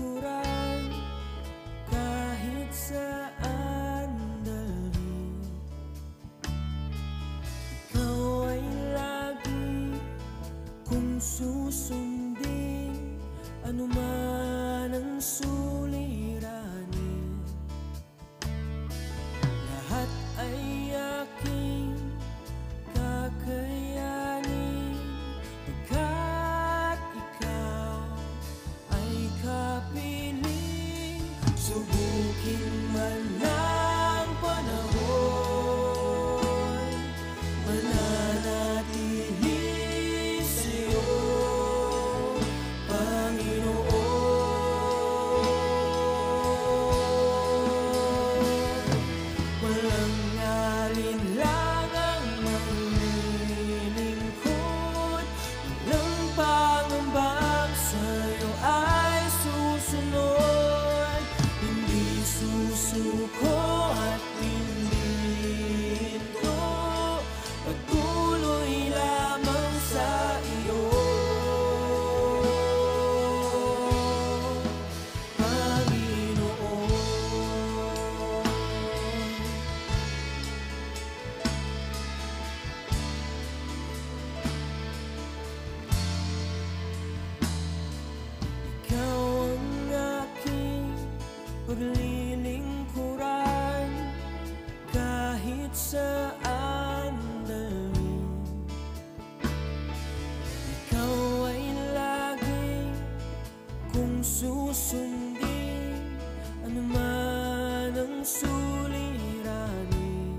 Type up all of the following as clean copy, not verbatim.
lingkuran kahit saan dalhin. Ikaw ay lagi kung susundin, anuman ang suliranin. Lahat ay aking kakayanin, pagkat ikaw ay kapiling. Subukin man ng panahon, mananatili sa'yo, Panginoon. Walang alinlangang maglilingkod, walang pangambang sa'yo ay susunod. Hindi susuko at hindi hinto, patuloy lamang sa iyo, Panginoon. Ikaw ang aking paglilingkuran kahit saan dalhin. Ikaw ay lagi kung susundin, anuman ang suliranin.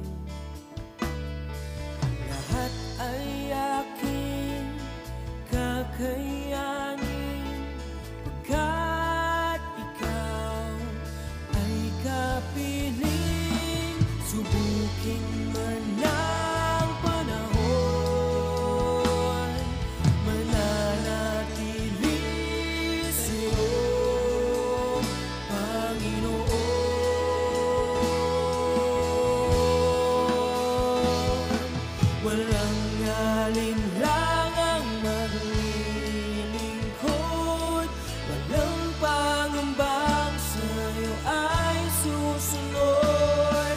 Lahat ay aking kakayanin, pagkat ikaw ay kapiling. Subukin man ng panahon, mananatili sa'yo, Panginoon. Walang alinlangang maglilingkod, walang pangambang sa'yo ay susunod.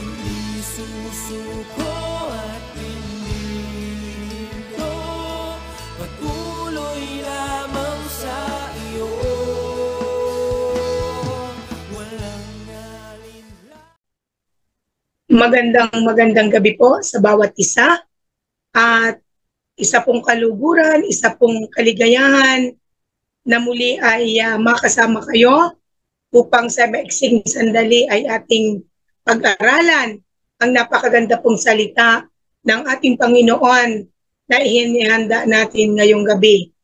Hindi susuko at hindi hinto, patuloy lamang sa iyo. Walang alinlangang. Magandang gabi po sa bawat isa, at isa pong kaluguran, isa pong kaligayahan na muli ay makasama kayo upang sa maiksing sandali ay ating pag-aralan ang napakaganda pong salita ng ating Panginoon na ihinihanda natin ngayong gabi.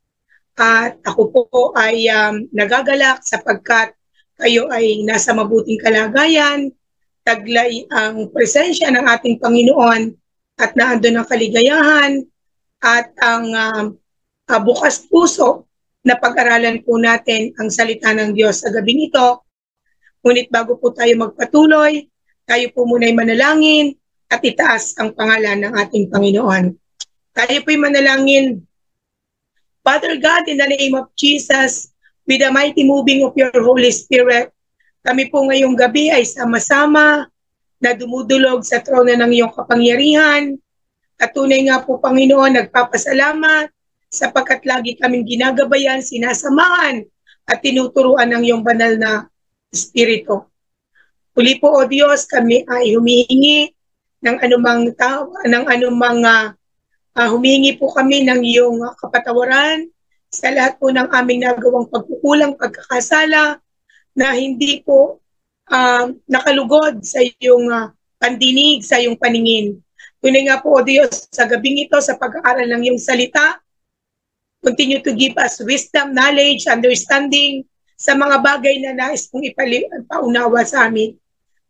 At ako po ay nagagalak sapagkat kayo ay nasa mabuting kalagayan, taglay ang presensya ng ating Panginoon, at naandun ang kaligayahan at ang bukas puso na pag-aralan po natin ang salita ng Diyos sa gabing ito. Ngunit bago po tayo magpatuloy, tayo po muna ay manalangin at itaas ang pangalan ng ating Panginoon. Tayo po ay manalangin. Father God, in the name of Jesus, with the mighty moving of your Holy Spirit, kami po ngayong gabi ay sama-sama na dumudulog sa trono ng iyong kapangyarihan. At tunay nga po, Panginoon, nagpapasalamat sapagkat lagi kaming ginagabayan, sinasamahan at tinuturuan ng iyong banal na Espiritu. Uli po, O Diyos, kami ay humihingi ng humihingi po kami ng iyong kapatawaran sa lahat po ng aming nagawang pagkukulang, pagkakasala na hindi po nakalugod sa iyong pandinig, sa iyong paningin. Tunay nga po, O Diyos, sa gabing ito, sa pag-aaral ng iyong salita, continue to give us wisdom, knowledge, understanding sa mga bagay na nais mong ipaunawa sa amin.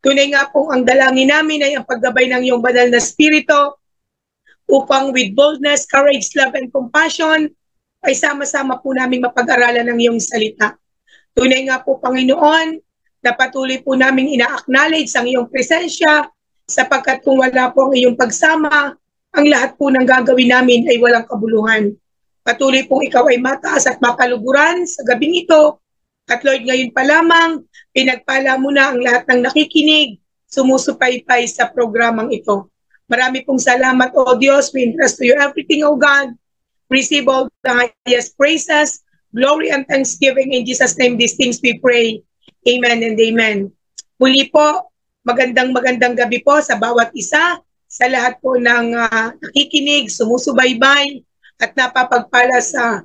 Tunay nga po, ang dalangin namin ay ang paggabay ng iyong banal na Espiritu upang with boldness, courage, love, and compassion ay sama-sama po namin mapag-aralan ng iyong salita. Tunay nga po, Panginoon, na patuloy po namin ina-acknowledge ang iyong presensya sapagkat kung wala po ang iyong pagsama, ang lahat po ng gagawin namin ay walang kabuluhan. Patuloy pong ikaw ay mataas at mapaluguran sa gabing ito At Lord, ngayon pa lamang, pinagpala mo na ang lahat ng nakikinig, sumusupaybay sa programang ito. Marami pong salamat, O Diyos. We entrust to you everything, O God. Receive all the highest praises, glory, and thanksgiving. In Jesus' name, these things we pray. Amen and amen. Muli po, magandang gabi po sa bawat isa, sa lahat po ng nakikinig, sumusubaybay, at napapagpala sa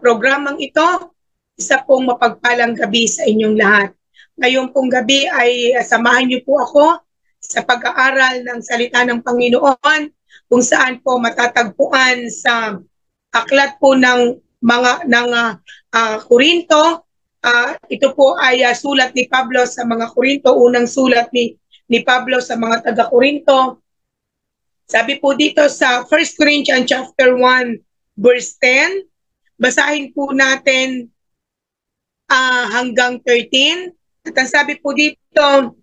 programang ito. Isa pong mapagpalang gabi sa inyong lahat. Ngayon pong gabi ay samahan niyo po ako sa pag-aaral ng salita ng Panginoon, kung saan po matatagpuan sa aklat po ng Korinto. Ito po ay sulat ni Pablo sa mga Korinto, unang sulat ni Pablo sa mga taga-Korinto. Sabi po dito sa 1 Corinthians chapter 1 verse 10, basahin po natin hanggang 13. At ang sabi po dito,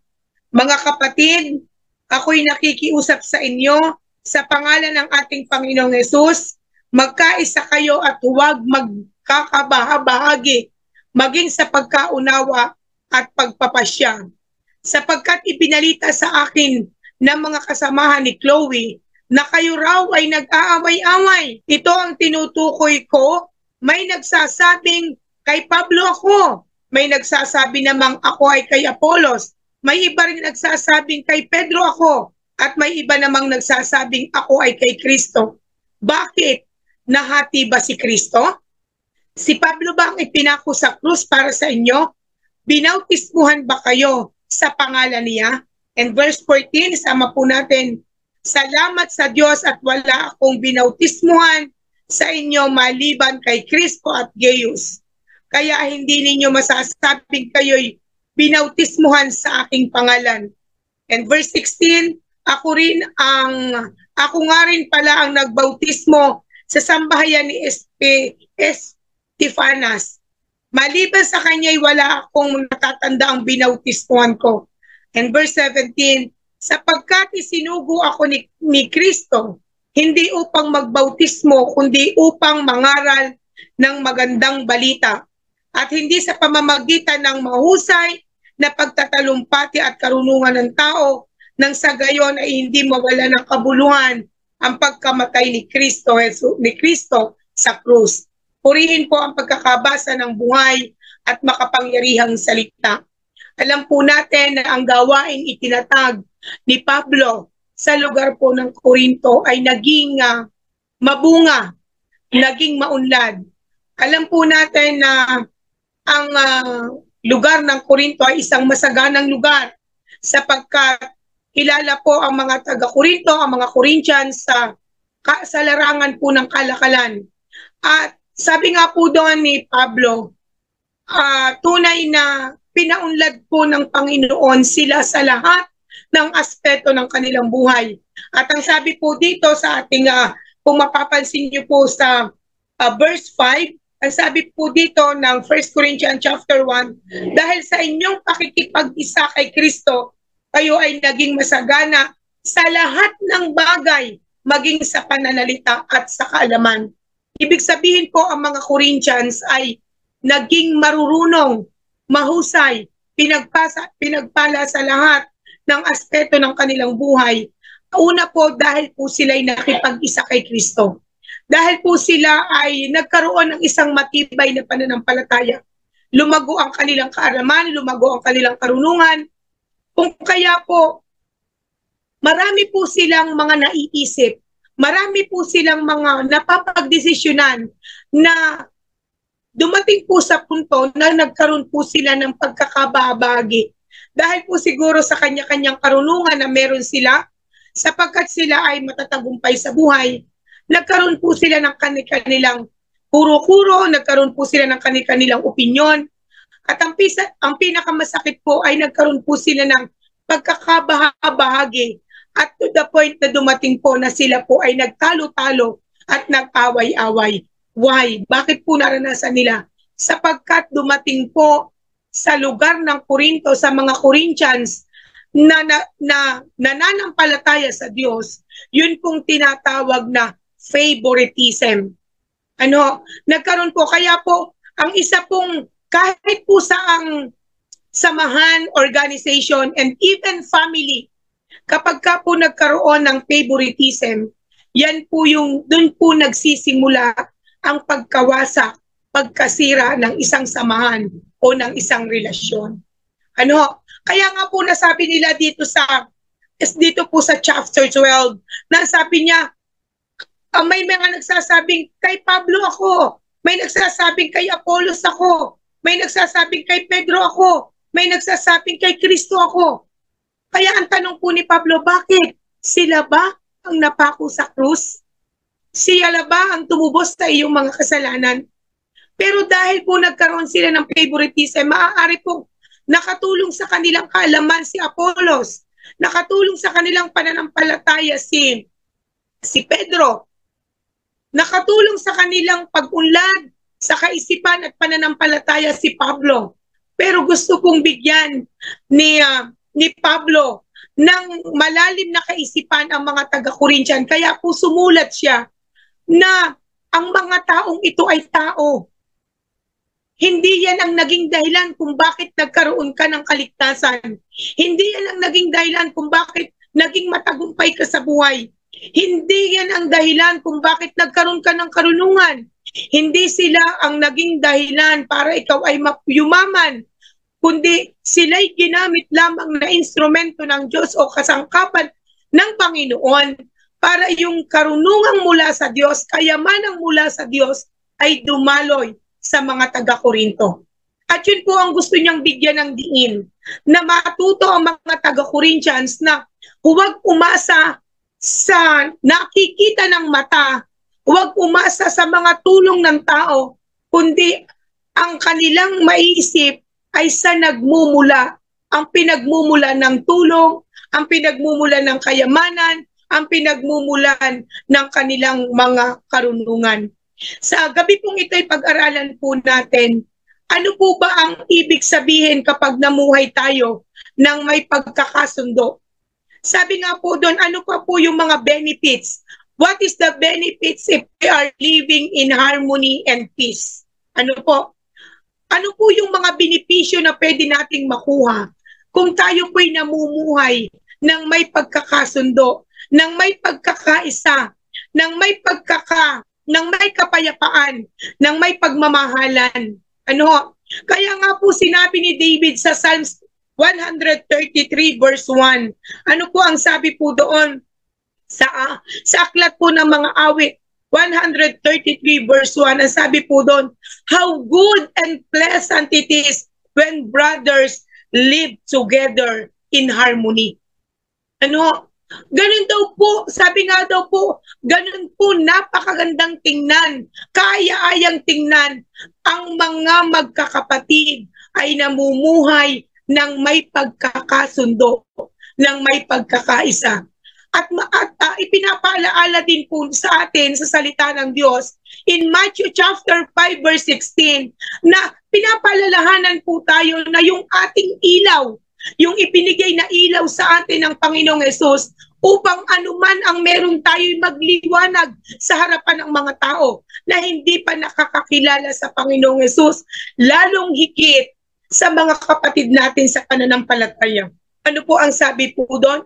mga kapatid, ako'y nakikiusap sa inyo sa pangalan ng ating Panginoong Hesus, magkaisa kayo at huwag magkakabahabahagi, maging sa pagkaunawa at pagpapasya. Sapagkat ipinalita sa akin ng mga kasamahan ni Chloe na kayo raw ay nag-aaway-away. Ito ang tinutukoy ko. May nagsasabing kay Pablo ako, may nagsasabi namang ako ay kay Apollos, may iba rin nagsasabing kay Pedro ako, at may iba namang nagsasabing ako ay kay Kristo. Bakit? Nahati ba si Kristo? Si Pablo ba ang ipinako sa krus para sa inyo? Binautismuhan ba kayo sa pangalan niya? And verse 14, sama po natin, salamat sa Diyos at wala akong binautismuhan sa inyo maliban kay Kristo at Gaius. Kaya hindi ninyo masasabing kayo'y binautismuhan sa aking pangalan. And verse 16, ako nga rin pala ang nagbautismo sa sambahayan ni Estefanas. Maliban sa kanya'y wala akong natatanda ang binautismuhan ko. And verse 17, sapagkat isinugo ako ni Kristo, hindi upang magbautismo, kundi upang mangaral ng magandang balita. At hindi sa pamamagitan ng mahusay na pagtatalumpati at karunungan ng tao, nang sa gayon ay hindi mawala ng kabuluhan ang pagkamatay ni Kristo sa krus. Purihin po ang pagkakabasa ng buhay at makapangyarihang salita. Alam po natin na ang gawaing itinatag ni Pablo sa lugar po ng Korinto ay naging mabunga, naging maunlad. Alam po natin na ang lugar ng Korinto ay isang masaganang lugar sapagkat kilala po ang mga taga-Korinto, ang mga Corinthians sa larangan po ng kalakalan. At sabi nga po doon ni Pablo, tunay na pinaunlad po ng Panginoon sila sa lahat ng aspeto ng kanilang buhay. At ang sabi po dito sa ating, kung mapapansin niyo po sa verse 5, ang sabi po dito ng 1 Corinthians chapter 1, dahil sa inyong pakikipag-isa kay Kristo, kayo ay naging masagana sa lahat ng bagay, maging sa pananalita at sa kaalaman. Ibig sabihin po ang mga Corinthians ay naging marurunong, mahusay, pinagpala sa lahat ng aspeto ng kanilang buhay. Una po dahil po sila'y nakipag-isa kay Kristo. Dahil po sila ay nagkaroon ng isang matibay na pananampalataya. Lumago ang kanilang kaalaman, lumago ang kanilang karunungan. Kung kaya po, marami po silang mga naiisip, marami po silang mga napapagdesisyonan na dumating po sa punto na nagkaroon po sila ng pagkakababagi. Dahil po siguro sa kanya-kanyang karunungan na meron sila, sapagkat sila ay matatagumpay sa buhay, nagkaroon po sila ng kanilang kuro-kuro, nagkaroon po sila ng kanilang opinyon, at ang pinakamasakit po ay nagkaroon po sila ng pagkakabahagi at to the point na dumating po na sila po ay nagtalo-talo at nag-away-away. Why? Bakit po naranasan nila? Sapagkat dumating po sa lugar ng Korinto, sa mga Corinthians na nananampalataya sa Diyos, yun pong tinatawag na favoritism. Nagkaroon po, kaya po, ang isa pong kahit po sa ang samahan, organization, and even family, kapag ka po nagkaroon ng favoritism, yan po yung, dun po nagsisimula ang pagkawasak, pagkasira ng isang samahan o ng isang relasyon. Ano? Kaya nga po nasabi nila dito po sa chapter 12, na sabi niya, may mga nagsasabing kay Pablo ako, may nagsasabing kay Apollos ako, may nagsasabing kay Pedro ako, may nagsasabing kay Kristo ako. Kaya ang tanong po ni Pablo, bakit? Sila ba ang napako sa krus? Sila ba ang tumubos sa iyong mga kasalanan? Pero dahil po nagkaroon sila ng favoritism, maaari po nakatulong sa kanilang kaalaman si Apollos, nakatulong sa kanilang pananampalataya si Pedro, nakatulong sa kanilang pag-unlad sa kaisipan at pananampalataya si Pablo. Pero gusto pong bigyan ni Pablo ng malalim na kaisipan ang mga taga-Corinthian. Kaya po sumulat siya na ang mga taong ito ay tao. Hindi yan ang naging dahilan kung bakit nagkaroon ka ng kaligtasan. Hindi yan ang naging dahilan kung bakit naging matagumpay ka sa buhay. Hindi yan ang dahilan kung bakit nagkaroon ka ng karunungan. Hindi sila ang naging dahilan para ikaw ay yumaman, kundi sila'y ginamit lamang na instrumento ng Diyos o kasangkapan ng Panginoon para yung karunungang mula sa Diyos, kayamanang mula sa Diyos ay dumaloy sa mga taga-Korinto. At yun po ang gusto niyang bigyan ng diin, na matuto ang mga taga-Corinthians na huwag umasa sa nakikita ng mata, huwag umasa sa mga tulong ng tao, kundi ang kanilang maiisip ay sa nagmumula, ang pinagmumulan ng tulong, ang pinagmumulan ng kayamanan, ang pinagmumulan ng kanilang mga karunungan. Sa gabi pong ito'y pag-aralan po natin, ano po ba ang ibig sabihin kapag namuhay tayo ng may pagkakasundo? Sabi nga po doon, ano pa po yung mga benefits? What is the benefits if we are living in harmony and peace? Ano po? Ano po yung mga benepisyo na pwede nating makuha kung tayo po'y namumuhay ng may pagkakasundo, ng may pagkakaisa, ng may kapayapaan, ng may pagmamahalan? Ano? Kaya nga po sinabi ni David sa Psalms 133 verse 1. Ano po ang sabi po doon? Sa aklat po ng mga awit, 133 verse 1, ang sabi po doon, how good and pleasant it is when brothers live together in harmony. Ano? Ganun daw po, sabi nga daw po, ganun po napakagandang tingnan, kaaya-ayang tingnan ang mga magkakapatid ay namumuhay ng may pagkakasundo, ng may pagkakaisa. At ipinapaalaala din po sa atin sa salita ng Diyos in Matthew chapter 5 verse 16 na pinapaalalahanan po tayo na yung ating ilaw, yung ipinigay na ilaw sa atin ng Panginoong Hesus upang anuman ang meron tayo'y magliwanag sa harapan ng mga tao na hindi pa nakakakilala sa Panginoong Hesus, lalong higit sa mga kapatid natin sa pananampalataya. Ano po ang sabi po doon?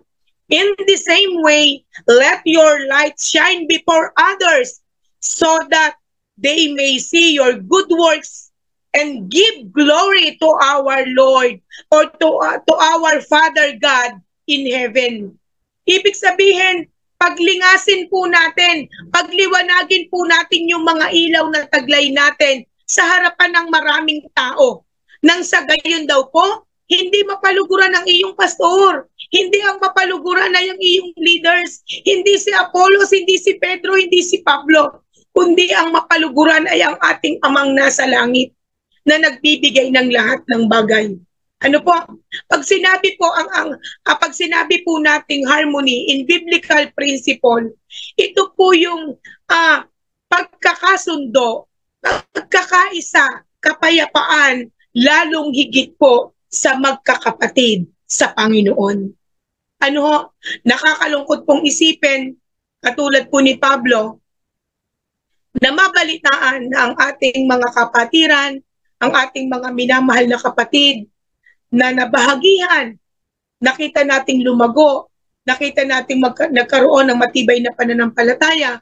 In the same way, let your light shine before others so that they may see your good works and give glory to our Lord or to our Father God in heaven. Ibig sabihin, paglingasin po natin, pagliwanagin po natin yung mga ilaw na taglay natin sa harapan ng maraming tao. Nang sa gayon daw po, hindi mapaluguran ang iyong pastor. Hindi ang mapaluguran ay ang iyong leaders. Hindi si Apollos, hindi si Pedro, hindi si Pablo. Kundi ang mapaluguran ay ang ating Amang nasa langit na nagbibigay ng lahat ng bagay. Ano po? Pag sinabi po nating harmony in biblical principle, ito po yung pagkakasundo, pagkakaisa, kapayapaan, lalong higit po sa magkakapatid sa Panginoon. Ano, nakakalungkot pong isipin, katulad po ni Pablo, na mabalitaan na ang ating mga kapatiran, ang ating mga minamahal na kapatid na nabahagihan, nakita nating lumago, nakita nating nagkaroon ng matibay na pananampalataya.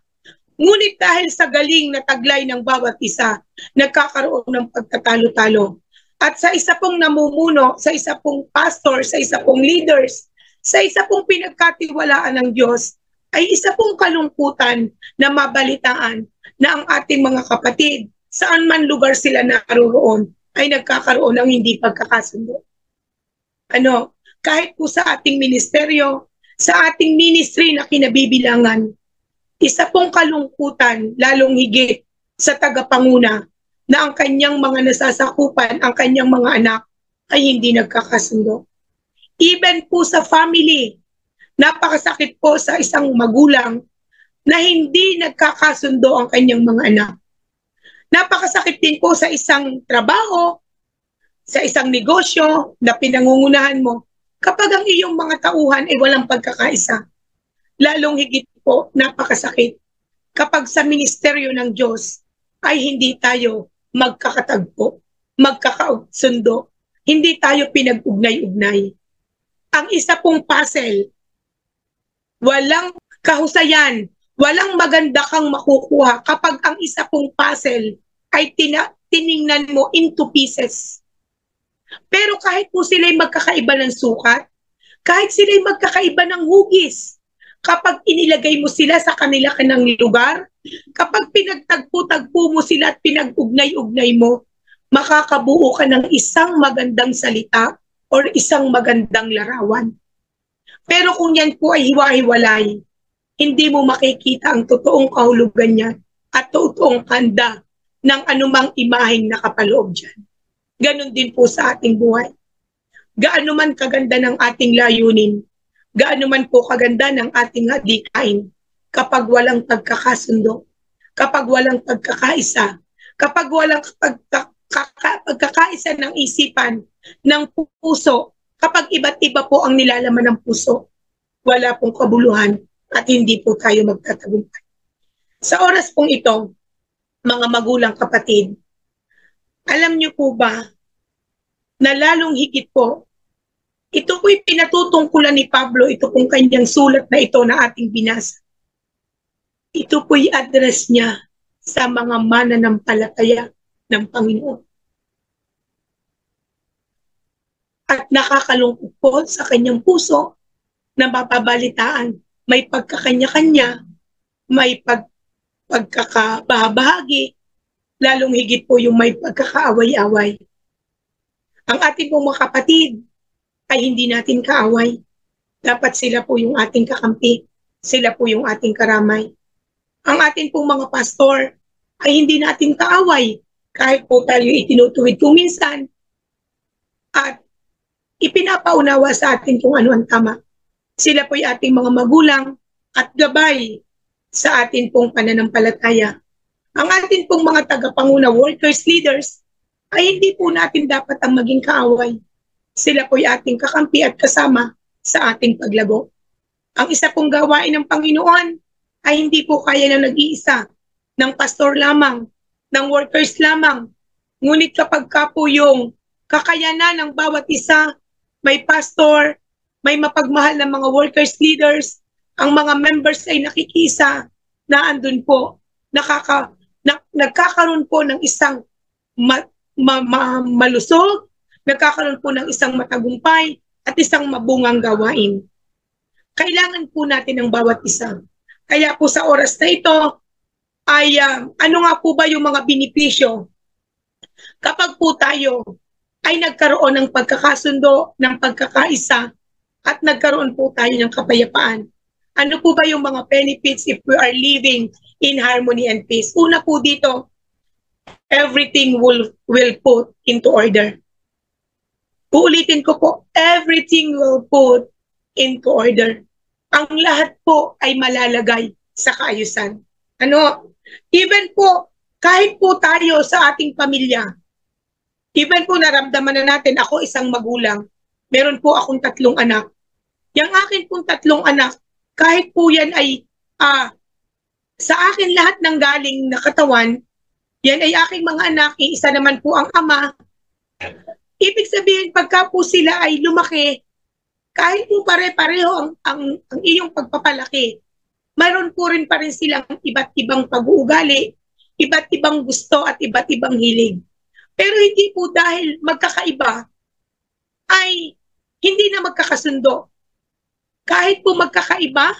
Ngunit dahil sa galing na taglay ng bawat isa, nagkakaroon ng pagtatalo-talo. At sa isa pong namumuno, sa isa pong pastor, sa isa pong leaders, sa isa pong pinagkatiwalaan ng Diyos, ay isa pong kalungkutan na mabalitaan na ang ating mga kapatid, saan man lugar sila naroon, ay nagkakaroon ng hindi pagkakasundo. Kahit po sa ating ministeryo, sa ating ministry na kinabibilangan, isa pong kalungkutan, lalong higit sa tagapanguna, na ang kanyang mga nasasakupan, ang kanyang mga anak, ay hindi nagkakasundo. Even po sa family, napakasakit po sa isang magulang na hindi nagkakasundo ang kanyang mga anak. Napakasakit din po sa isang trabaho, sa isang negosyo na pinangungunahan mo, kapag ang iyong mga tauhan ay walang pagkakaisa. Lalong higit po, napakasakit kapag sa ministeryo ng Diyos ay hindi tayo magkakatagpo, magkakasundo, hindi tayo pinag-ugnay-ugnay. Ang isa pong puzzle, walang kahusayan, walang maganda kang makukuha kapag ang isa pong puzzle ay tiningnan mo into pieces. Pero kahit po sila'y magkakaiba ng sukat, kahit sila'y magkakaiba ng hugis, kapag inilagay mo sila sa kanang lugar, kapag pinagtagpo-tagpo mo sila at pinag-ugnay-ugnay mo, makakabuo ka ng isang magandang salita or isang magandang larawan. Pero kung yan po ay hiwa-hiwalay, hindi mo makikita ang totoong kahulugan niya at totoong handa ng anumang imaheng nakapaloob dyan. Ganon din po sa ating buhay. Gaano man kaganda ng ating layunin, gaano man po kaganda ng ating hadikain, kapag walang pagkakasundo, kapag walang pagkakaisa, kapag walang pagkakaisa ng isipan, ng puso, kapag iba't iba po ang nilalaman ng puso, wala pong kabuluhan at hindi po tayo magtatagumpay. Sa oras pong ito, mga magulang kapatid, alam niyo po ba na lalong higit po, ito po'y pinatutungkulan ni Pablo, ito pong kanyang sulat na ito na ating binasa. Ito po'y address niya sa mga mananampalataya ng Panginoon. At nakakalungkot po sa kanyang puso na mapabalitaan, may pagkakanya-kanya, may pagkakabahagi, lalong higit po yung may pagkakaaway-away. Ang ating pong mga kapatid ay hindi natin kaaway. Dapat sila po yung ating kakampi. Sila po yung ating karamay. Ang ating pong mga pastor ay hindi natin kaaway. Kahit po tayo itinutuwid kung minsan at ipinapaunawa sa atin kung ano ang tama. Sila po yung ating mga magulang at gabay sa atin pong pananampalataya. Ang atin pong mga tagapanguna, workers, leaders, ay hindi po natin dapat ang maging kaaway. Sila po'y ating kakampi at kasama sa ating paglago. Ang isa pong gawain ng Panginoon ay hindi po kaya na nag-iisa, ng pastor lamang, ng workers lamang. Ngunit kapag ka po yung kakayanan ng bawat isa, may pastor, may mapagmahal na mga workers, leaders, ang mga members ay nakikisa na andun po, nagkakaroon po ng isang malusog, nagkakaroon po ng isang matagumpay at isang mabungang gawain. Kailangan po natin ng bawat isa. Kaya po sa oras na ito, ay ano nga po ba yung mga benepisyo? Kapag po tayo ay nagkaroon ng pagkakasundo, ng pagkakaisa, at nagkaroon po tayo ng kapayapaan. Ano po ba yung mga benefits if we are living in harmony and peace? Una po dito, everything will put into order. Uulitin ko po, everything will put into order. Ang lahat po ay malalagay sa kaayusan. Even po, kahit po tayo sa ating pamilya, even po naramdaman na natin, ako isang magulang, meron po akong 3 anak. Yang akin pong 3 anak, kahit po yan ay sa akin lahat ng galing na katawan, Yan ay aking mga anak, isa naman po ang ama. Ibig sabihin, pagka po sila ay lumaki, kahit po pare-pareho ang iyong pagpapalaki, mayroon po rin pa rin silang iba't ibang pag-uugali, iba't ibang gusto at iba't ibang hilig. Pero hindi po dahil magkakaiba ay hindi na magkakasundo. Kahit po magkakaiba,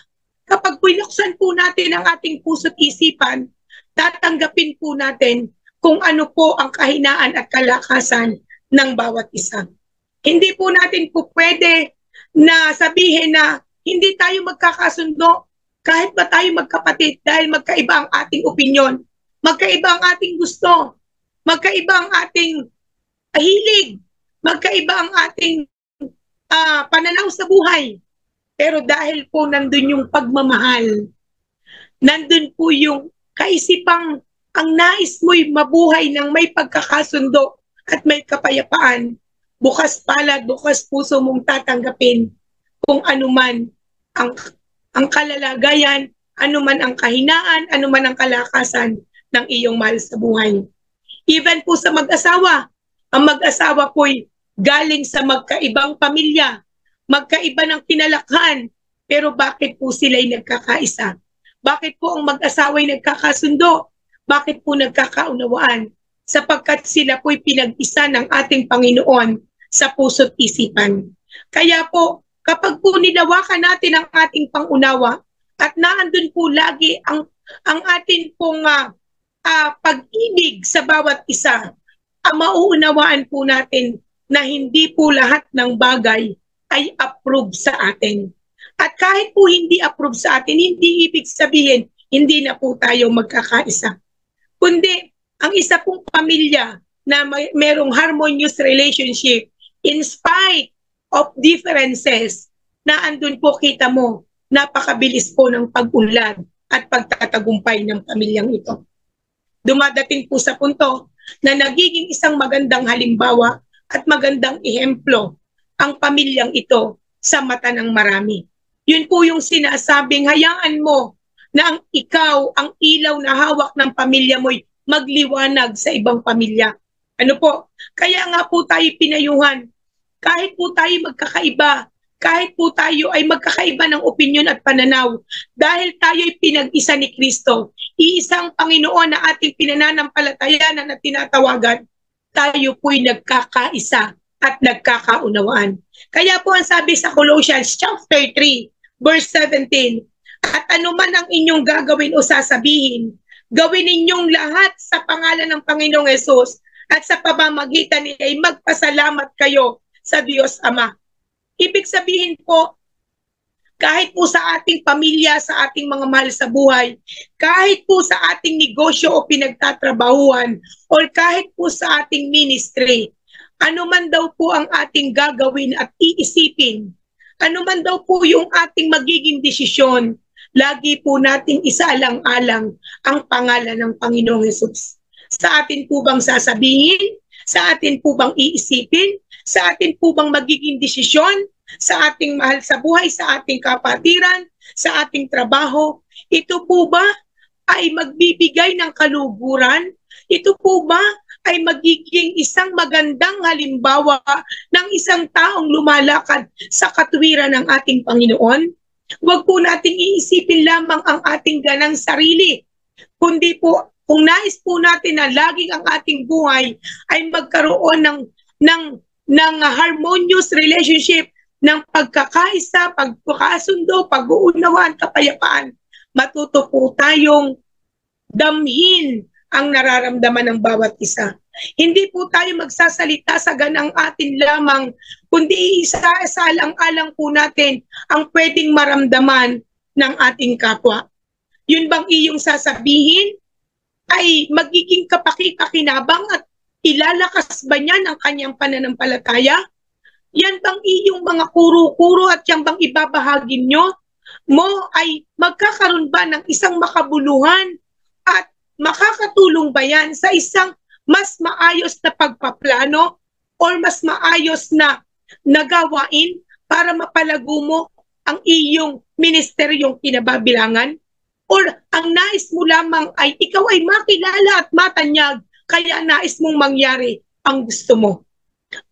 kapag pinuksan po natin ang ating puso't isipan, tatanggapin po natin kung ano po ang kahinaan at kalakasan ng bawat isa. Hindi po natin po pwede na sabihin na hindi tayo magkakasundo kahit ba tayo magkapatid dahil magkaiba ang ating opinyon, magkaiba ang ating gusto, magkaiba ang ating hilig, magkaiba ang ating pananaw sa buhay. Pero dahil po nandun yung pagmamahal, nandun po yung kaisipang ang nais mo'y mabuhay ng may pagkakasundo at may kapayapaan, bukas palad, bukas puso mong tatanggapin kung anuman ang kalalagayan, anuman ang kahinaan, anuman ang kalakasan ng iyong mahal sa buhay. Even po sa mag-asawa, ang mag-asawa po'y galing sa magkaibang pamilya, magkaiba ng kinalakhan, pero bakit po sila'y nagkakaisa? Bakit po ang mag-asawa'y nagkakasundo? Bakit po nagkakaunawaan? Sapagkat sila po'y pinag-isa ng ating Panginoon sa puso't isipan. Kaya po, kapag po nilawakan natin ang ating pangunawa at naandun po lagi ang ating pong pag-ibig sa bawat isa, mauunawaan po natin na hindi po lahat ng bagay ay approve sa atin. At kahit po hindi approve sa atin, hindi ibig sabihin hindi na po tayo magkakaisa. Kundi ang isa pong pamilya na merong harmonious relationship in spite of differences, na andun po kita mo, napakabilis po ng pag-unlad at pagtatagumpay ng pamilyang ito. Dumadating po sa punto na nagiging isang magandang halimbawa at magandang ehemplo ang pamilyang ito sa mata ng marami. Yun po yung sinasabing, hayaan mo na ikaw, ang ilaw na hawak ng pamilya mo'y magliwanag sa ibang pamilya. Ano po? Kaya nga po tayo pinayuhan. Kahit po tayo magkakaiba, kahit po tayo ay magkakaiba ng opinyon at pananaw, dahil tayo ay pinag-isa ni Kristo, iisang Panginoon na ating pinananampalatayanan at tinatawagan, tayo po'y nagkakaisa at nagkakaunawaan. Kaya po ang sabi sa Colossians chapter 3, verse 17, at anuman ang inyong gagawin o sasabihin, gawin ninyong lahat sa pangalan ng Panginoong Hesus at sa pamamagitan niya ay magpasalamat kayo sa Diyos Ama. Ibig sabihin po, kahit po sa ating pamilya, sa ating mga mahal sa buhay, kahit po sa ating negosyo o pinagtatrabahuan, o kahit po sa ating ministry, ano man daw po ang ating gagawin at iisipin, ano man daw po yung ating magiging desisyon, lagi po nating isaalang-alang ang pangalan ng Panginoong Hesus. Sa atin po bang sasabihin? Sa atin po bang iisipin? Sa atin po bang magiging desisyon? Sa ating mahal sa buhay, sa ating kapatiran, sa ating trabaho? Ito po ba ay magbibigay ng kaluguran? Ito po ba ay magiging isang magandang halimbawa ng isang taong lumalakad sa katuwiran ng ating Panginoon? Huwag po nating iisipin lamang ang ating ganang sarili, kundi po kung nais po natin na laging ang ating buhay ay magkaroon ng harmonious relationship, ng pagkakaisa, pagkakasundo, pag-uunawaan, kapayapaan, matuto po tayong damhin ang nararamdaman ng bawat isa. Hindi po tayo magsasalita sa ganang atin lamang, kundi isaalang-alang po natin ang pwedeng maramdaman ng ating kapwa. Yun bang iyong sasabihin ay magiging kapaki-pakinabang at ilalakas ba niyan ang kanyang pananampalataya? Yan bang iyong mga kuro-kuro at yan bang ibabahagi nyo mo ay magkakaroon ba ng isang makabuluhan at makakatulong ba yan sa isang mas maayos na pagpaplano or mas maayos na nagawain para mapalago mo ang iyong ministeryong kinababilangan? or ang nais mo lamang ay ikaw ay makilala at matanyag, kaya nais mong mangyari ang gusto mo.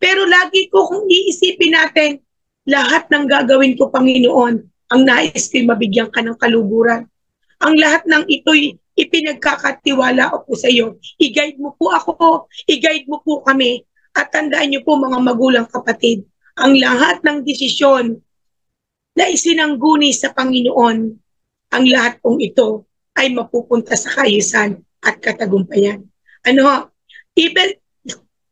Pero lagi ko kung iisipin natin, lahat ng gagawin ko, Panginoon, ang nais ko'y mabigyan ka ng kaluguran. Ang lahat ng ito'y ipinagkakatiwala ko sa iyo. I-guide mo po ako, i-guide mo po kami. At tandaan niyo po mga magulang kapatid, ang lahat ng desisyon na isinangguni sa Panginoon, ang lahat pong ito ay mapupunta sa kaayusan at katagumpayan. Ano,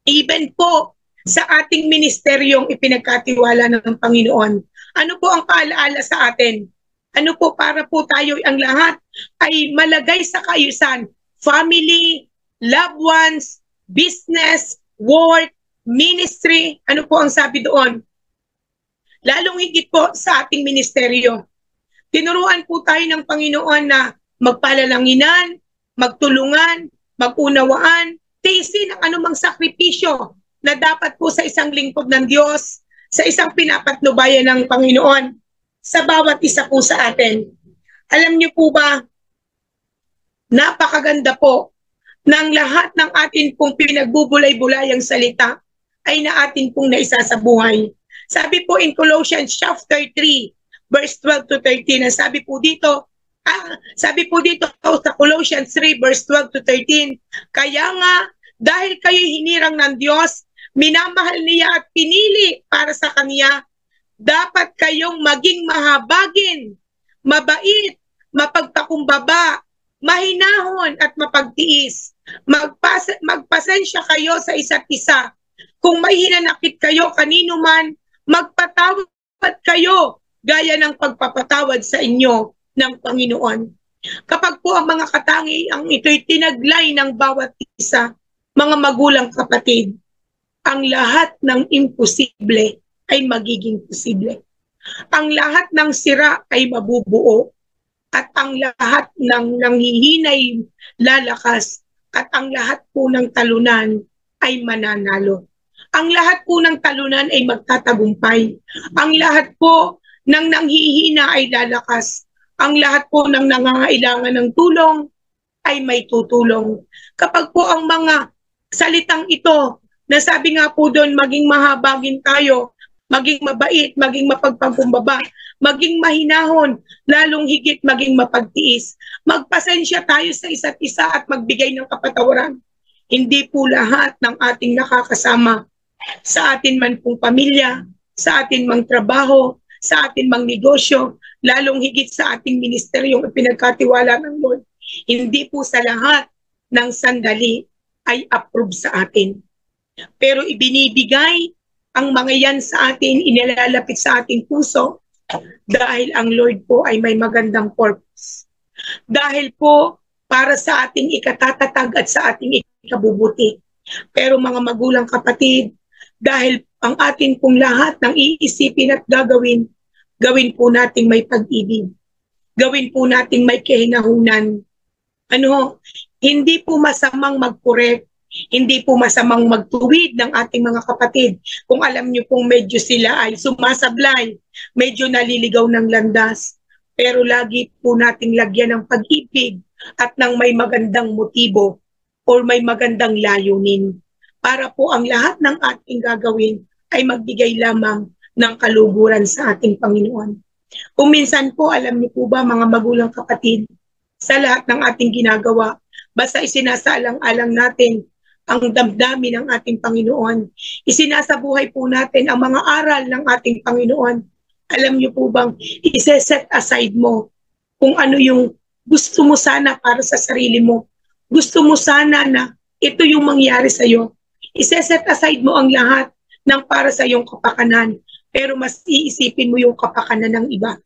even po sa ating ministeryong ipinagkatiwala ng Panginoon, ano po ang paalaala sa atin? Ano po para po tayo ang lahat ay malagay sa kaayusan? Family, loved ones, business, work, ministry, ano po ang sabi doon? Lalong higit po sa ating ministeryo. Tinuruan po tayo ng Panginoon na magpalalanginan, magtulungan, magunawaan, tiisin ang anumang sakripisyo na dapat po sa isang lingkod ng Diyos, sa isang pinapatnubayan ng Panginoon, sa bawat isa po sa atin. Alam niyo po ba, napakaganda po ng lahat ng atin pong pinagbubulay-bulayang salita ay na atin pong naisasabuhay. Sabi po in Colossians chapter 3, verse 12 to 13, sabi po dito sa Colossians 3, verse 12 to 13, kaya nga, dahil kayo hinirang ng Diyos, minamahal niya at pinili para sa Kanya, dapat kayong maging mahabagin, mabait, mapagpakumbaba, mahinahon at mapagtiis. Magpasensya kayo sa isa't isa. Kung may hinanakit kayo kanino man, magpatawad kayo gaya ng pagpapatawad sa inyo ng Panginoon. Kapag po ang mga katangi ang ito'y tinaglay ng bawat isa, mga magulang kapatid, ang lahat ng imposible ay magiging posible. Ang lahat ng sira ay mabubuo at ang lahat ng nanghihinay lalakas at ang lahat po ng talunan ay mananalo. Ang lahat po ng talunan ay magtatagumpay. Ang lahat po ng nanghihina ay lalakas. Ang lahat po ng nangangailangan ng tulong ay may tutulong. Kapag po ang mga salitang ito, na sabi nga po doon, maging mahabagin tayo, maging mabait, maging mapagpakumbaba, maging mahinahon, lalong higit maging mapagtiis. Magpasensya tayo sa isa't isa at magbigay ng kapatawaran. Hindi po lahat ng ating nakakasama sa atin man pong pamilya, sa atin mang trabaho, sa atin mang negosyo, lalong higit sa ating ministeryong pinagkatiwala ng Lord. Hindi po sa lahat ng sandali ay approve sa atin. Pero ibinibigay ang mga yan sa atin, inilalapit sa ating puso dahil ang Lord po ay may magandang purpose. Dahil po para sa ating ikatatag at sa ating ikabubuti. Pero mga magulang kapatid, dahil ang atin pong lahat ng iisipin at gagawin po nating may pag-ibig. Gawin po nating may kahinahunan. Hindi po masamang mag-correct. Hindi po masamang magtuwid ng ating mga kapatid. Kung alam niyo pong medyo sila ay sumasablay, medyo naliligaw ng landas. Pero lagi po nating lagyan ng pag-ibig at ng may magandang motibo or may magandang layunin. Para po ang lahat ng ating gagawin ay magbigay lamang ng kaluguran sa ating Panginoon. Kung minsan po, alam niyo po ba mga magulang kapatid, sa lahat ng ating ginagawa, basta isinasalang-alang natin ang damdamin ng ating Panginoon. Isinasabuhay po natin ang mga aral ng ating Panginoon. Alam niyo po bang iseset aside mo kung ano yung gusto mo sana para sa sarili mo. Gusto mo sana na ito yung mangyari sa iyo. Iseset aside mo ang lahat ng para sa iyong kapakanan. Pero mas iisipin mo yung kapakanan ng iba.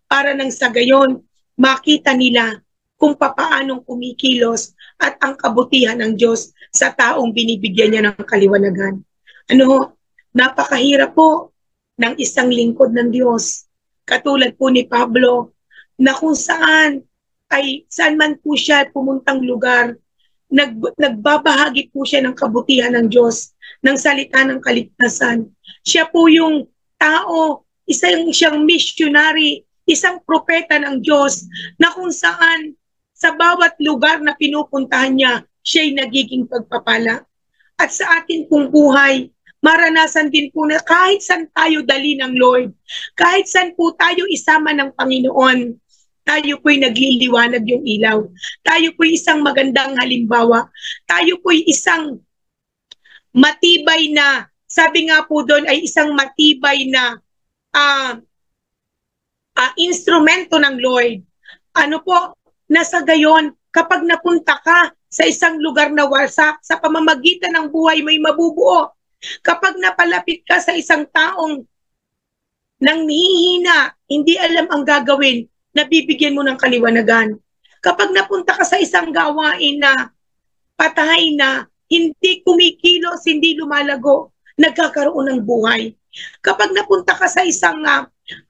Para nang sa gayon, makita nila kung papaanong kumikilos at ang kabutihan ng Diyos sa taong binibigyan niya ng kaliwanagan. Napakahirap po ng isang lingkod ng Diyos. Katulad po ni Pablo, na kung saan man po siya pumuntang lugar, nagbabahagi po siya ng kabutihan ng Diyos, ng salita ng kaligtasan. Siya po yung tao, siyang missionary isang propeta ng Diyos na kung saan sa bawat lugar na pinupuntahan niya, siya'y nagiging pagpapala. At sa atin pong buhay, maranasan din po na kahit saan tayo dali ng Lord, kahit saan po tayo isama ng Panginoon, tayo po'y nagliliwanag yung ilaw. Tayo po'y isang magandang halimbawa. Tayo po'y isang matibay na, sabi nga po doon ay isang matibay na instrumento ng Lord. Ano po, nasa gayon, kapag napunta ka sa isang lugar na wasak, sa pamamagitan ng buhay mo'y mabubuo. Kapag napalapit ka sa isang taong nanghihina, hindi alam ang gagawin, nabibigyan mo ng kaliwanagan. Kapag napunta ka sa isang gawain na patay na, hindi kumikilos, hindi lumalago, nagkakaroon ng buhay. Kapag napunta ka sa isang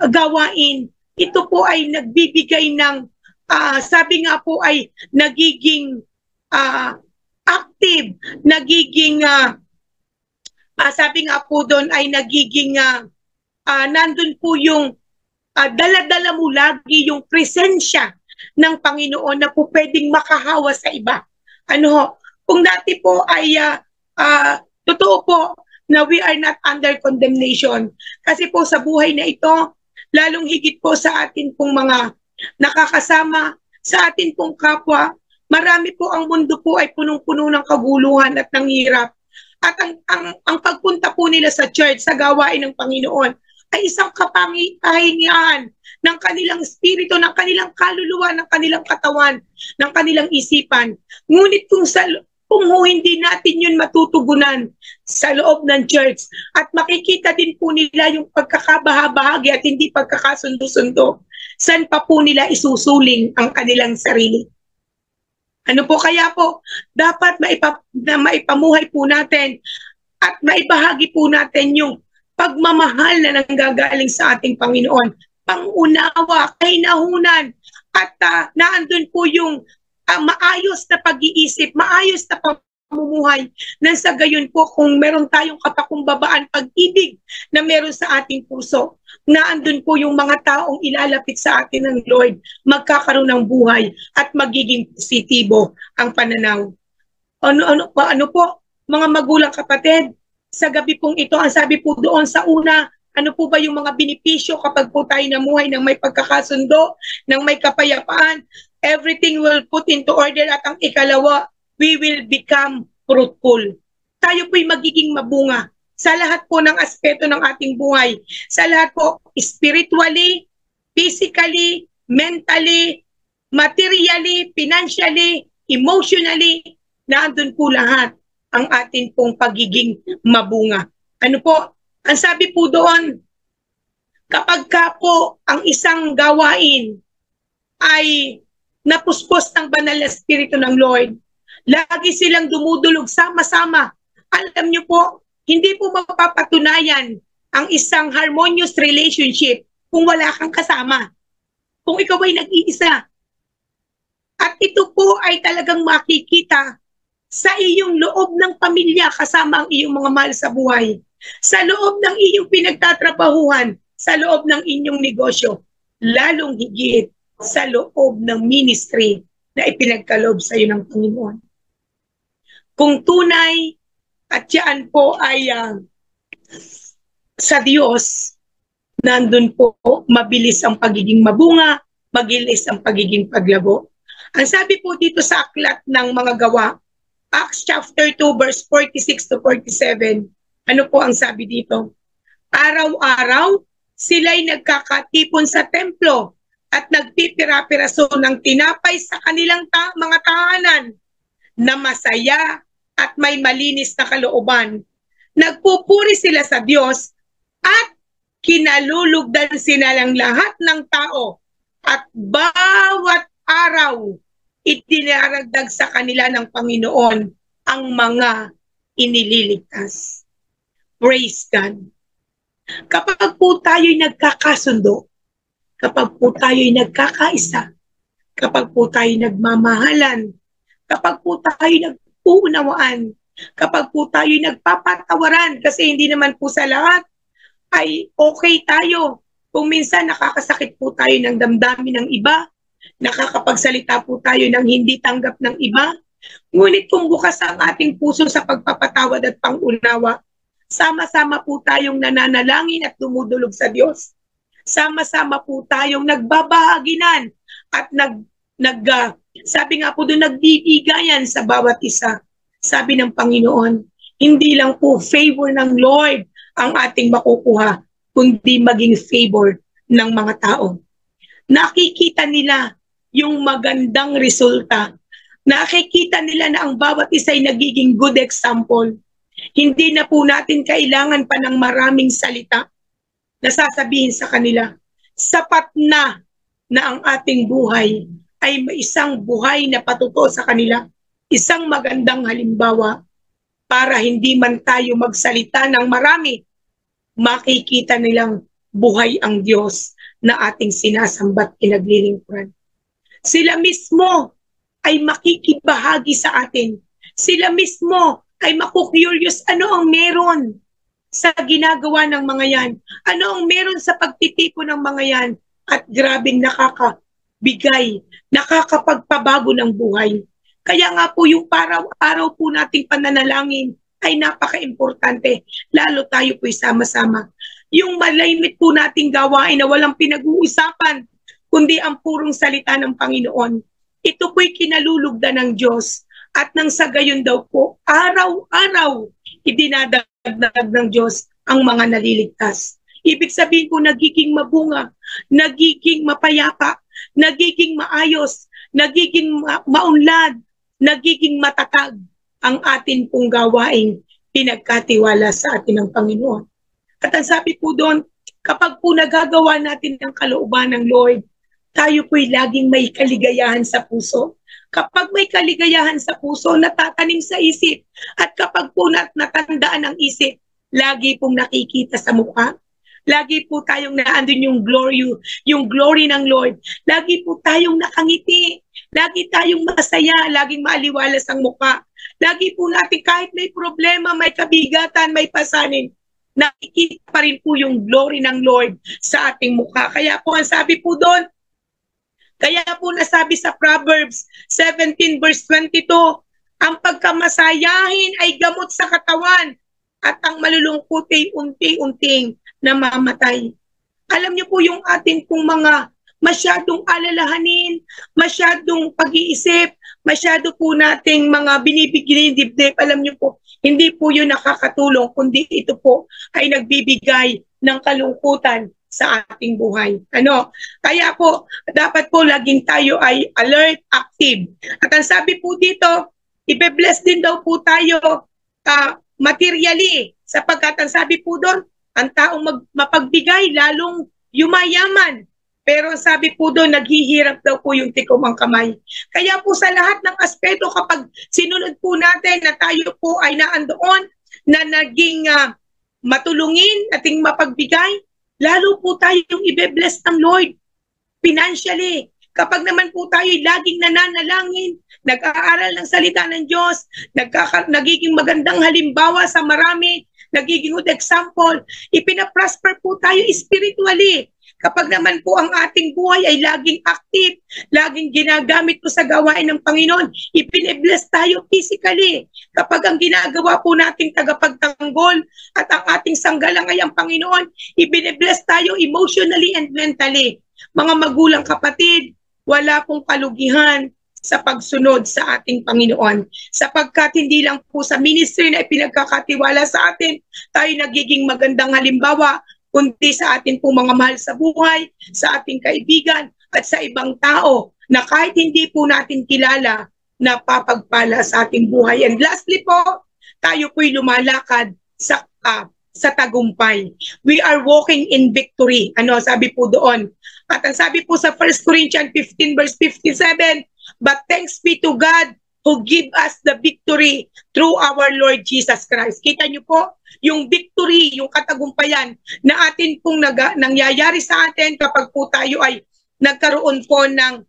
gawain, ito po ay nagbibigay ng, sabi nga po ay nagiging active, nagiging, sabi nga po doon ay nagiging, nandun po yung dala-dala mo lagi yung presensya ng Panginoon na po pwedeng makahawa sa iba. Ano, kung dati po ay totoo po na we are not under condemnation. Kasi po sa buhay na ito, lalong higit po sa atin pong mga nakakasama, sa atin pong kapwa, marami po ang mundo po ay punong-puno ng kaguluhan at ng hirap. At ang pagpunta po nila sa church, sa gawain ng Panginoon, ay isang kapangyarihan ng kanilang espiritu, ng kanilang kaluluwa, ng kanilang katawan, ng kanilang isipan. Ngunit kung hindi natin yun matutugunan sa loob ng church at makikita din po nila yung pagkakabahabahagi at hindi pagkakasundo-sundo, saan pa po nila isusuling ang kanilang sarili? Ano po kaya po, dapat maipamuhay po natin at maibahagi po natin yung pagmamahal na nanggagaling sa ating Panginoon, pangunawa, kahinahunan, at naandun po yung maayos na pag-iisip, maayos na pamumuhay, nang sa gayon po kung meron tayong kapakumbabaan, pag-ibig na meron sa ating puso, naandun po yung mga taong ilalapit sa atin ng Lord, magkakaroon ng buhay at magiging positibo ang pananaw. Ano po, mga magulang kapatid, sa gabi pong ito, ang sabi po doon sa una, ano po ba yung mga benepisyo kapag po tayo namuhay ng may pagkakasundo, ng may kapayapaan? Everything will put into order, at ang ikalawa, we will become fruitful. Tayo po'y magiging mabunga sa lahat po ng aspeto ng ating buhay. Sa lahat po, spiritually, physically, mentally, materially, financially, emotionally, naandun po lahat ang atin pong pagiging mabunga. Ano po? Ang sabi po doon, kapag ka po ang isang gawain ay napuspos ng banal na Espiritu ng Lord, lagi silang dumudulog sama-sama. Alam niyo po, hindi po mapapatunayan ang isang harmonious relationship kung wala kang kasama. Kung ikaw ay nag-iisa. At ito po ay talagang makikita sa iyong loob ng pamilya kasama ang iyong mga mahal sa buhay. Sa loob ng iyong pinagtatrabahuhan, sa loob ng inyong negosyo, lalong higit sa loob ng ministry na ipinagkaloob sa iyo ng Panginoon. Kung tunay at yan po ay sa Diyos, nandun po mabilis ang pagiging mabunga, magilis ang pagiging paglago. Ang sabi po dito sa aklat ng mga gawa, Acts chapter 2 verse 46 to 47, ano po ang sabi dito? Araw-araw, sila'y nagkakatipon sa templo at nagpipira-piraso ng tinapay sa kanilang mga tahanan na masaya at may malinis na kalooban. Nagpupuri sila sa Diyos at kinalulugdan sila ng lahat ng tao at bawat araw itinaragdag sa kanila ng Panginoon ang mga inililigtas. Praise God. Kapag po tayo'y nagkakasundo, kapag po tayo'y nagkakaisa, kapag po tayo'y nagmamahalan, kapag po tayo'y nagpuunawaan, kapag po tayo'y nagpapatawaran, kasi hindi naman po sa lahat ay okay tayo. Kung minsan nakakasakit po tayo ng damdamin ng iba, nakakapagsalita po tayo ng hindi tanggap ng iba, ngunit kung bukas ang ating puso sa pagpapatawad at pangunawa, sama-sama po tayong nananalangin at dumudulog sa Diyos. Sama-sama po tayong nagbabahaginan at sabi nga po doon, nagbibigayan sa bawat isa. Sabi ng Panginoon, hindi lang po favor ng Lord ang ating makukuha, kundi maging favor ng mga tao. Nakikita nila yung magandang resulta. Nakikita nila na ang bawat isa ay nagiging good example. Hindi na po natin kailangan pa ng maraming salita na sasabihin sa kanila. Sapat na ang ating buhay ay may isang buhay na patuto sa kanila. Isang magandang halimbawa para hindi man tayo magsalita ng marami, makikita nilang buhay ang Diyos na ating sinasambat pinaglilingkuran. Sila mismo ay makikibahagi sa atin. Sila mismo ay maku-curious ano ang meron sa ginagawa ng mga yan. Ano ang meron sa pagtitipon ng mga yan. At grabing nakakabigay, nakakapagpabago ng buhay. Kaya nga po yung araw-araw po nating pananalangin ay napaka-importante. Lalo tayo po'y sama-sama. Yung malaymit po nating gawain na walang pinag-uusapan, kundi ang purong salita ng Panginoon. Ito po'y kinalulugdan ng Diyos. At nang sa gayon daw po, araw-araw, idinadagdag ng Diyos ang mga naliligtas. Ibig sabihin po, nagiging mabunga, nagiging mapayapa, nagiging maayos, nagiging maunlad, nagiging matatag ang atin pong gawaing pinagkatiwala sa atin ng Panginoon. At ang sabi po doon, kapag po nagagawa natin ang kalooban ng Lord, tayo po'y laging may kaligayahan sa puso. Kapag may kaligayahan sa puso, natatanim sa isip. At kapag po natandaan ang isip, lagi pong nakikita sa mukha. Lagi po tayong naandun yung glory ng Lord. Lagi po tayong nakangiti. Lagi tayong masaya, laging maaliwalas ang mukha. Lagi po natin kahit may problema, may kabigatan, may pasanin, nakikita pa rin po yung glory ng Lord sa ating mukha. Kaya po ang sabi po doon, kaya po nasabi sa Proverbs 17 verse 22, ang pagkamasayahin ay gamot sa katawan at ang malulungkot ay unti-unting namamatay. Alam niyo po yung ating pong mga masyadong alalahanin, masyadong pag-iisip, masyado po nating mga binibigyan dibdib. Alam niyo po, hindi po yun nakakatulong, kundi ito po ay nagbibigay ng kalungkutan sa ating buhay. Kaya po, dapat po laging tayo ay alert, active. At ang sabi po dito, ibe-bless din daw po tayo materially, sapagkat ang sabi po doon, ang taong mapagbigay, lalong yumayaman. Pero ang sabi po doon, naghihirap daw po yung tikom ang kamay. Kaya po sa lahat ng aspeto, kapag sinunod po natin na tayo po ay naandoon, na naging matulungin, ating mapagbigay, lalo po tayong ibe-bless ng Lord financially. Kapag naman po tayo laging nananalangin, nag-aaral ng salita ng Diyos, nagiging magandang halimbawa sa marami, nagiging good example, ipinaprosper po tayo spiritually. Kapag naman po ang ating buhay ay laging active, laging ginagamit po sa gawain ng Panginoon, ipine-bless tayo physically. Kapag ang ginagawa po nating tagapagtanggol at ang ating sanggalang ay ang Panginoon, ipine-bless tayo emotionally and mentally. Mga magulang kapatid, wala pong kalugihan sa pagsunod sa ating Panginoon. Sapagkat hindi lang po sa ministry na ipinagkakatiwala sa atin, tayo nagiging magandang halimbawa, kundi sa ating pong mga mahal sa buhay, sa ating kaibigan, at sa ibang tao na kahit hindi po natin kilala, napapagpala sa ating buhay. And lastly po, tayo po'y lumalakad sa tagumpay. We are walking in victory. Sabi po doon. At ang sabi po sa 1 Corinthians 15 verse 57, but thanks be to God who give us the victory through our Lord Jesus Christ. Kita niyo po, yung victory, yung katagumpayan na atin pong nangyayari sa atin kapag po tayo ay nagkaroon po ng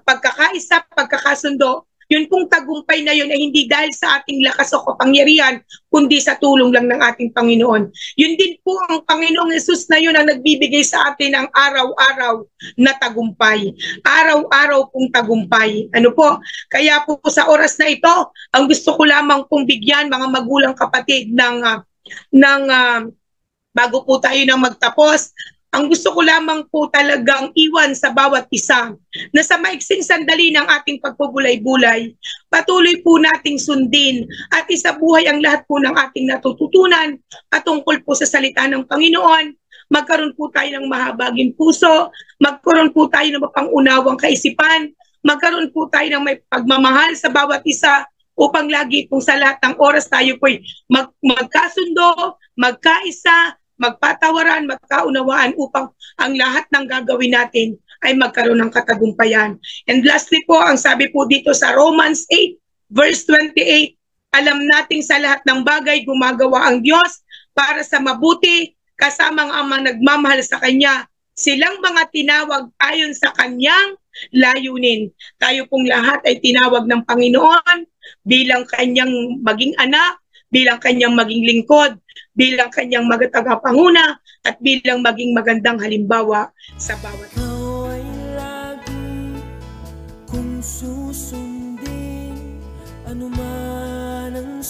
pagkakaisa, pagkakasundo, Yun pong tagumpay na yun ay hindi dahil sa ating lakas o kapangyarihan, kundi sa tulong lang ng ating Panginoon. Yun din po ang Panginoong Hesus na yun ang nagbibigay sa atin ng araw-araw na tagumpay. Araw-araw pong tagumpay. Ano po? Kaya po sa oras na ito, ang gusto ko lamang pong bigyan mga magulang kapatid ng bago po tayo nang magtapos, ang gusto ko lamang po talagang iwan sa bawat isa na sa maiksing sandali ng ating pagpubulay-bulay, patuloy po nating sundin at isabuhay ang lahat po ng ating natututunan patungkol po sa salita ng Panginoon. Magkaroon po tayo ng mahabaging puso, magkaroon po tayo ng mapangunawang kaisipan, magkaroon po tayo ng may pagmamahal sa bawat isa upang lagi po sa lahat ng oras tayo po magkasundo, magkaisa, magpatawaran, magkaunawaan upang ang lahat ng gagawin natin ay magkaroon ng katagumpayan. And lastly po, ang sabi po dito sa Romans 8 verse 28, alam nating sa lahat ng bagay gumagawa ang Diyos para sa mabuti kasama ang mga nagmamahal sa Kanya. Silang mga tinawag ayon sa Kanyang layunin. Tayo pong lahat ay tinawag ng Panginoon bilang Kanyang maging anak, bilang Kanyang maging lingkod, bilang Kanyang magatagapanguna, at bilang maging magandang halimbawa sa bawat. Ikaw ay lagi kung susundin, anuman ang